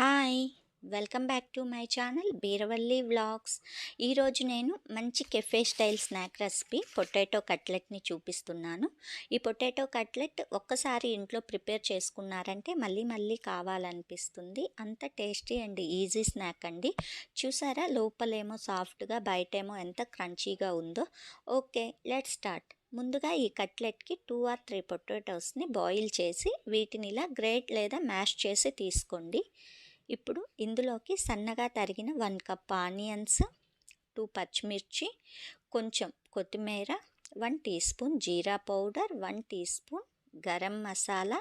Hi! Welcome back to my channel Beeravalli vlogs. ఈరోజు నేను మంచి cafe style snack recipe potato కట్లెట్ని చూపిస్తున్నాను. ఈ పొటాటో కట్లెట్ ఒక్కసారి ఇంట్లో ప్రిపేర్ చేసుకున్నారంటే మళ్ళీ మళ్ళీ కావాలనిపిస్తుంది. అంత టేస్టీ అండ్ ఈజీ స్నాక్ అండి. చూసారా, లోపలేమో సాఫ్ట్గా, బయటేమో ఎంత క్రంచీగా ఉందో. Okay, let's start. ముందుగా ఈ కట్లెట్కి 2 or 3 పొటాటోస్ని బాయిల్ చేసి వీటిని ఇలా గ్రేట్ లేదా మ్యాష్ చేసి తీసుకోండి. ఇప్పుడు ఇందులోకి సన్నగా తరిగిన 1 కప్ ఆనియన్స్, 2 పచ్చిమిర్చి, కొంచెం కొత్తిమీర, 1 teaspoon jeera powder, 1 teaspoon garam masala,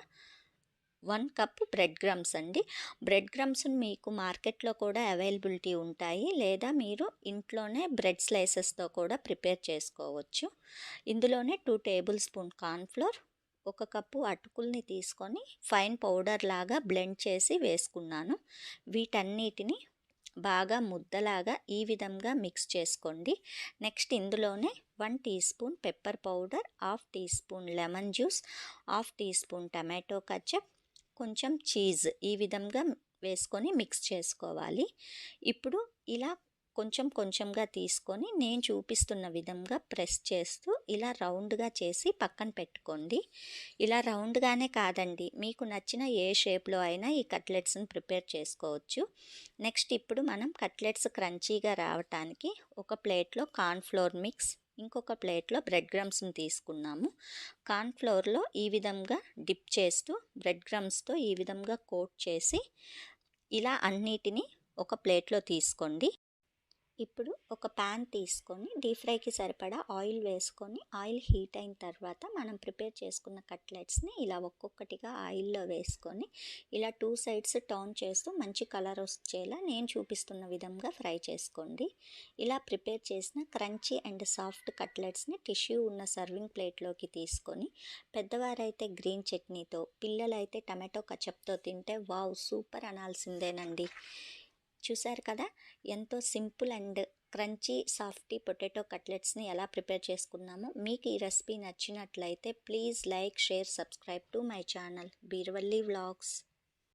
1 cup bread crumbs అండి. బ్రెడ్ క్రమ్స్ మీకు మార్కెట్లో కూడా అవైలబిలిటీ ఉంటాయి, లేదా మీరు ఇంట్లోనే బ్రెడ్ స్లైసెస్తో కూడా ప్రిపేర్ చేసుకోవచ్చు. ఇందులోనే 2 టేబుల్ స్పూన్ కార్న్ఫ్లోర్, 1 కప్పు అటుకుల్ని తీసుకొని ఫైన్ పౌడర్ లాగా బ్లెండ్ చేసి వేసుకున్నాను. వీటన్నిటిని బాగా ముద్దలాగా ఈ విధంగా మిక్స్ చేసుకోండి. నెక్స్ట్ ఇందులోనే 1 teaspoon pepper powder, 1/2 teaspoon lemon juice, 1/2 teaspoon tomato ketchup, కొంచెం చీజ్ ఈ విధంగా వేసుకొని మిక్స్ చేసుకోవాలి. ఇప్పుడు ఇలా కొంచెం కొంచెంగా తీసుకొని నేను చూపిస్తున్న విధంగా ప్రెస్ చేస్తూ ఇలా రౌండ్గా చేసి పక్కన పెట్టుకోండి. ఇలా రౌండ్గానే కాదండి, మీకు నచ్చిన ఏ షేప్లో అయినా ఈ కట్లెట్స్ని ప్రిపేర్ చేసుకోవచ్చు. నెక్స్ట్ ఇప్పుడు మనం కట్లెట్స్ క్రంచీగా రావటానికి ఒక ప్లేట్లో కార్న్ఫ్లోర్ మిక్స్, ఇంకొక ప్లేట్లో బ్రెడ్ క్రమ్స్ని తీసుకున్నాము. కార్న్ఫ్లోర్లో ఈ విధంగా డిప్ చేస్తూ బ్రెడ్ క్రమ్స్తో ఈ విధంగా కోట్ చేసి ఇలా అన్నిటినీ ఒక ప్లేట్లో తీసుకోండి. ఇప్పుడు ఒక ప్యాన్ తీసుకొని డీప్ ఫ్రైకి సరిపడా ఆయిల్ వేసుకొని, ఆయిల్ హీట్ అయిన తర్వాత మనం ప్రిపేర్ చేసుకున్న కట్లెట్స్ని ఇలా ఒక్కొక్కటిగా ఆయిల్లో వేసుకొని ఇలా 2 సైడ్స్ టర్న్ చేస్తూ మంచి కలర్ వచ్చేలా నేను చూపిస్తున్న విధంగా ఫ్రై చేసుకోండి. ఇలా ప్రిపేర్ చేసిన క్రంచీ అండ్ సాఫ్ట్ కట్లెట్స్ని టిష్యూ ఉన్న సర్వింగ్ ప్లేట్లోకి తీసుకొని, పెద్దవారైతే గ్రీన్ చట్నీతో, పిల్లలైతే టమాటో కచప్తో తింటే వావ్ సూపర్ అనాల్సిందేనండి. చూసారు కదా, ఎంతో simple and crunchy softy potato కట్లెట్స్ని ఎలా ప్రిపేర్ చేసుకున్నామో. మీకు ఈ రెసిపీ నచ్చినట్లయితే please like, share, subscribe to my channel Beeravalli vlogs.